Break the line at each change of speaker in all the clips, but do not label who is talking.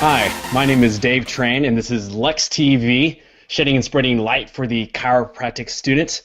Hi, my name is Dave Tran, and this is Lex TV, shedding and spreading light for the chiropractic students.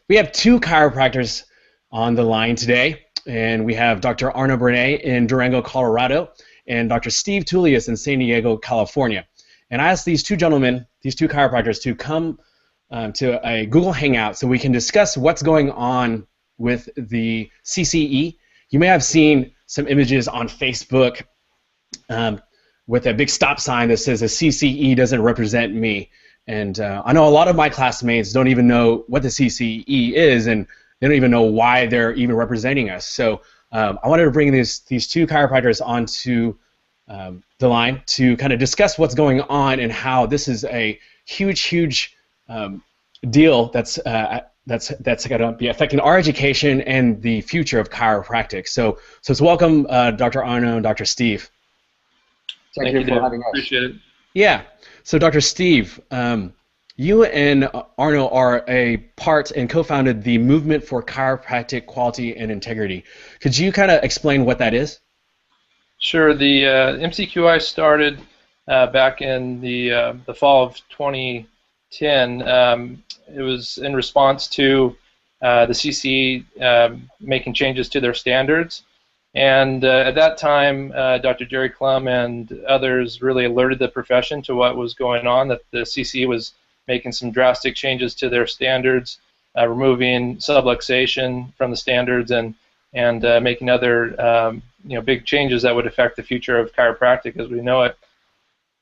We have two chiropractors on the line today, and we have Dr. Arno Bernay in Durango, Colorado, and Dr. Steve Tullius in San Diego, California. And I asked these two gentlemen, these two chiropractors, to come to a Google Hangout so we can discuss what's going on with the CCE. You may have seen some images on Facebook with a big stop sign that says a CCE doesn't represent me. And I know a lot of my classmates don't even know what the CCE is, and they don't even know why they're even representing us. So I wanted to bring these two chiropractors onto the line to kind of discuss what's going on and how this is a huge deal that's going to be affecting our education and the future of chiropractic. So let's welcome Dr. Arno and Dr. Steve.
Thank you for having us.
Appreciate it.
Yeah. So Dr. Steve, you and Arno are a part and co-founded the Movement for Chiropractic Quality and Integrity. Could you kind of explain what that is?
Sure. The MCQI started back in the fall of 2010. It was in response to the CCE making changes to their standards. And at that time, Dr. Jerry Klum and others really alerted the profession to what was going on, that the CCE was making some drastic changes to their standards, removing subluxation from the standards and making other big changes that would affect the future of chiropractic as we know it.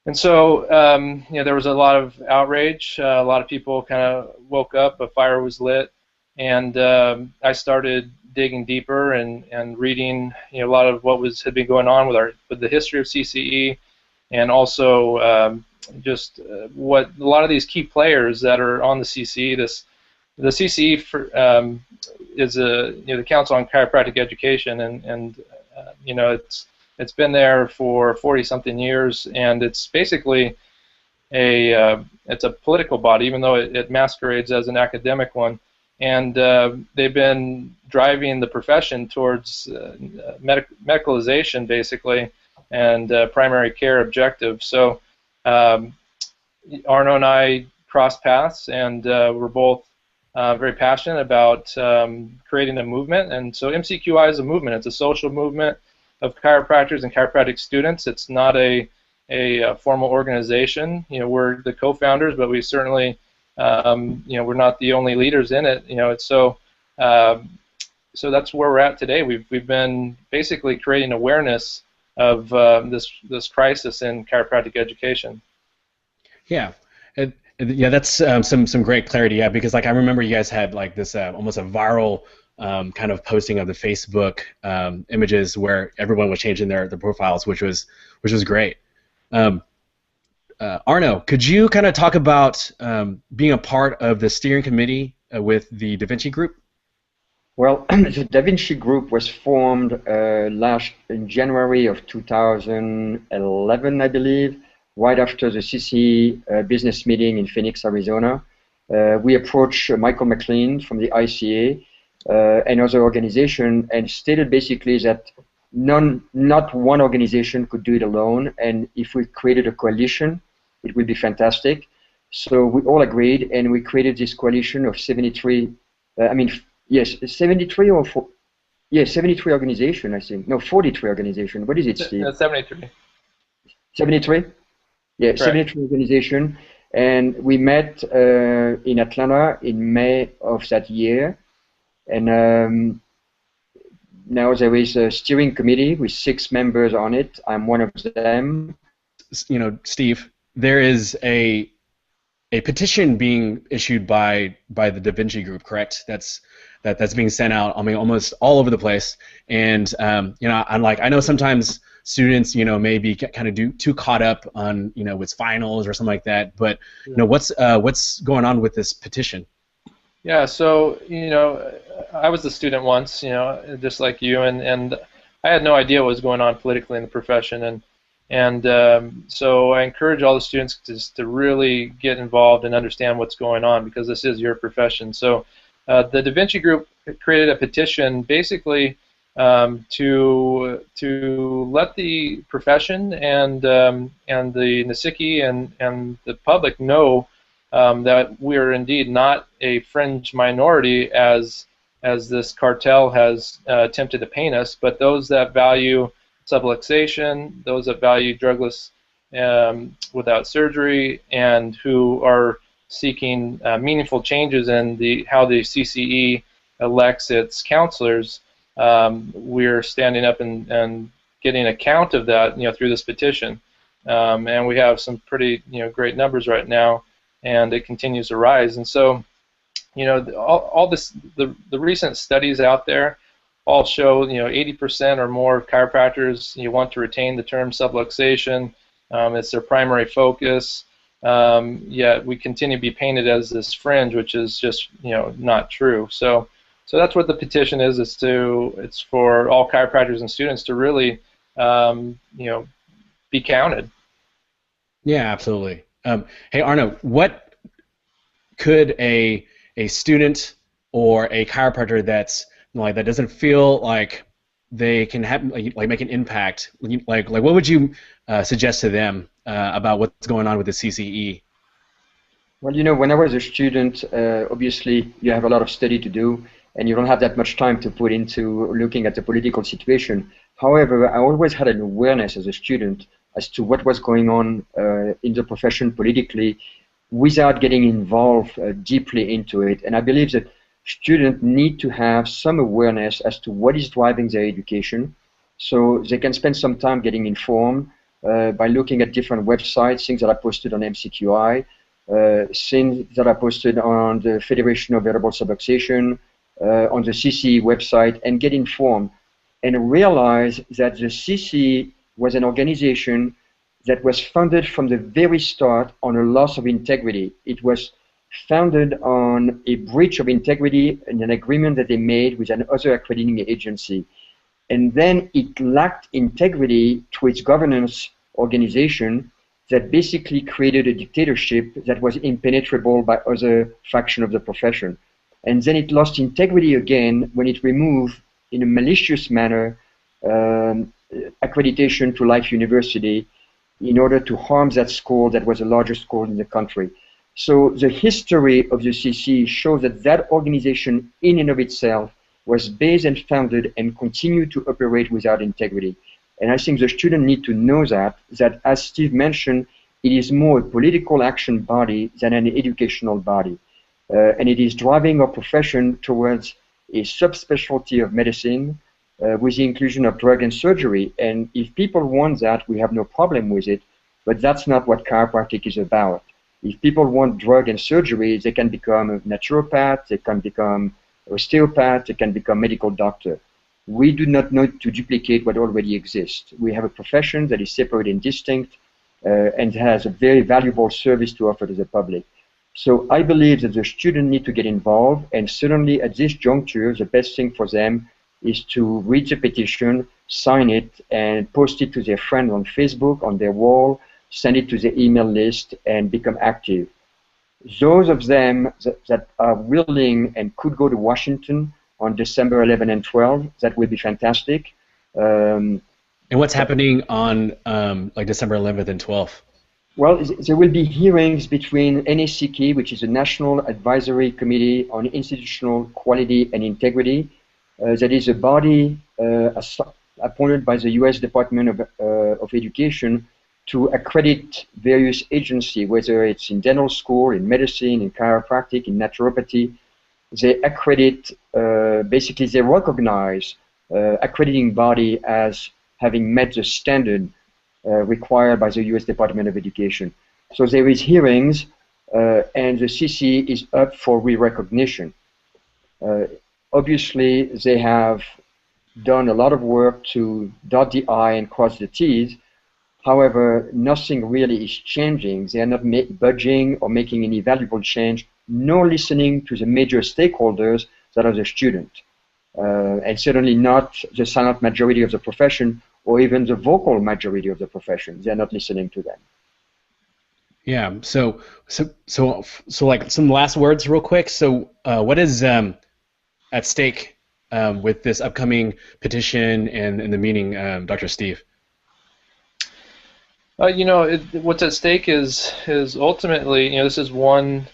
And so there was a lot of outrage. A lot of people kind of woke up, a fire was lit, and I started digging deeper and reading a lot of what had been going on with the history of CCE, and also what a lot of these key players that are on the CCE. The CCE is the Council on Chiropractic Education, and it's been there for 40-something years, and it's basically it's a political body, even though it masquerades as an academic one. And they've been driving the profession towards medicalization, basically, and primary care objectives. So Arno and I crossed paths, and we're both very passionate about creating a movement. And so MCQI is a movement. It's a social movement of chiropractors and chiropractic students. It's not a formal organization. We're the co-founders, but we certainly we're not the only leaders in it. So that's where we're at today. We've been basically creating awareness of this crisis in chiropractic education.
Yeah, that's some great clarity. Yeah, because like I remember you guys had like this almost a viral kind of posting of the Facebook images where everyone was changing their profiles, which was great. Arno, could you kind of talk about being a part of the steering committee with the Davinci Group?
Well, the Davinci Group was formed in January of 2011, I believe, right after the CCE business meeting in Phoenix, Arizona. We approached Michael McLean from the ICA and other organizations and stated basically that not one organization could do it alone, and if we created a coalition, it would be fantastic. So we all agreed, and we created this coalition of 73. 73 or 73 organizations, I think. No, 43 organizations. What is it, Steve?
73.
73? Yeah,
Correct.
73 organizations. And we met in Atlanta in May of that year. And now there is a steering committee with 6 members on it. I'm one of them.
Steve, there is a petition being issued by the Davinci Group, correct? That's being sent out. I mean, almost all over the place. And I know sometimes students, may be kind of too caught up on with finals or something like that. But what's going on with this petition?
Yeah. So I was a student once, just like you, and I had no idea what was going on politically in the profession, and so I encourage all the students to really get involved and understand what's going on, because this is your profession. So the Davinci Group created a petition basically to let the profession and the NSICI and the public know that we are indeed not a fringe minority as this cartel has attempted to paint us, but those that value subluxation, those that value drugless without surgery, and who are seeking meaningful changes in how the CCE elects its counselors. We're standing up and getting a count of that, through this petition, and we have some pretty, great numbers right now, and it continues to rise. And so, all this, the recent studies out there all show, 80% or more of chiropractors want to retain the term subluxation. It's their primary focus. Yet we continue to be painted as this fringe, which is just, not true. So that's what the petition is. It's for all chiropractors and students to really, be counted.
Yeah, absolutely. Hey, Arno, what could a student or a chiropractor that's that doesn't feel like they can have make an impact, like what would you suggest to them about what's going on with the CCE?
Well, when I was a student, obviously you have a lot of study to do, and you don't have that much time to put into looking at the political situation. However, I always had an awareness as a student as to what was going on in the profession politically without getting involved deeply into it. And I believe that students need to have some awareness as to what is driving their education, so they can spend some time getting informed by looking at different websites, things that are posted on MCQI, things that are posted on the Federation of Variable Subluxation, on the CCE website, and get informed and realize that the CCE was an organization that was founded from the very start on a loss of integrity. It was founded on a breach of integrity in an agreement that they made with another accrediting agency. And then it lacked integrity to its governance organization that basically created a dictatorship that was impenetrable by other factions of the profession. And then it lost integrity again when it removed, in a malicious manner, accreditation to Life University in order to harm that school that was the largest school in the country. So the history of the CCE shows that that organization in and of itself was based and founded and continued to operate without integrity. And I think the students need to know that as Steve mentioned, it is more a political action body than an educational body. And it is driving our profession towards a subspecialty of medicine with the inclusion of drug and surgery. And if people want that, we have no problem with it, but that's not what chiropractic is about. If people want drug and surgery, they can become a naturopath, they can become osteopath, they can become medical doctor. We do not need to duplicate what already exists. We have a profession that is separate and distinct and has a very valuable service to offer to the public. So I believe that the students need to get involved, and certainly at this juncture, the best thing for them is to read the petition, sign it, and post it to their friends on Facebook, on their wall, send it to the email list, and become active. Those of them that are willing and could go to Washington on December 11 and 12, that would be fantastic.
And what's happening on December 11th and 12th?
Well, there will be hearings between NACK, which is the National Advisory Committee on Institutional Quality and Integrity. That is a body appointed by the U.S. Department of Education to accredit various agencies, whether it's in dental school, in medicine, in chiropractic, in naturopathy. They accredit, basically they recognize accrediting body as having met the standard required by the U.S. Department of Education. So there is hearings, and the CCE is up for re-recognition. Obviously, they have done a lot of work to dot the I and cross the T's. However, nothing really is changing. They are not budging or making any valuable change, nor listening to the major stakeholders that are the student, and certainly not the silent majority of the profession, or even the vocal majority of the profession. They're not listening to them.
Yeah. So like some last words, real quick. So, what is at stake with this upcoming petition and the meeting, Dr. Steve?
What's at stake is ultimately, this is one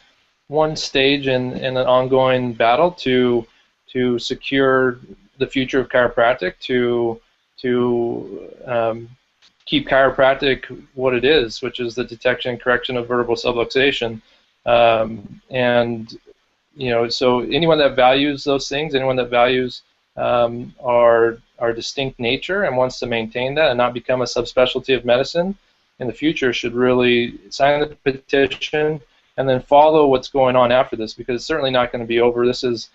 stage in an ongoing battle to secure the future of chiropractic, to keep chiropractic what it is, which is the detection and correction of vertebral subluxation. So anyone that values those things, anyone that values our distinct nature and wants to maintain that and not become a subspecialty of medicine in the future should really sign the petition and then follow what's going on after this, because it's certainly not going to be over. This is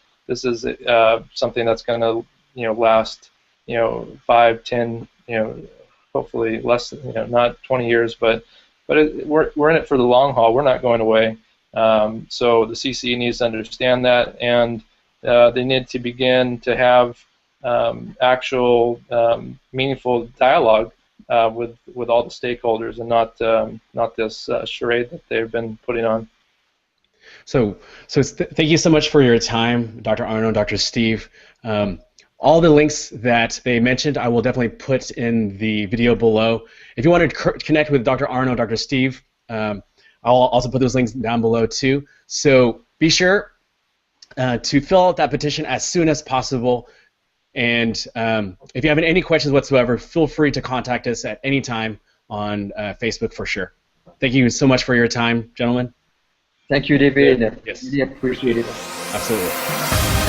something that's going to last 5, 10, hopefully less than, not 20 years, but we're in it for the long haul. We're not going away. So the CCE needs to understand that, and they need to begin to have actual meaningful dialogue with all the stakeholders, and not this charade that they've been putting on.
So thank you so much for your time, Dr. Arno, Dr. Steve. All the links that they mentioned, I will definitely put in the video below. If you want to connect with Dr. Arno, Dr. Steve, I'll also put those links down below too. So be sure to fill out that petition as soon as possible. And if you have any questions whatsoever, feel free to contact us at any time on Facebook for sure. Thank you so much for your time, gentlemen.
Thank you, David.
Yes.
Really appreciate it.
Absolutely.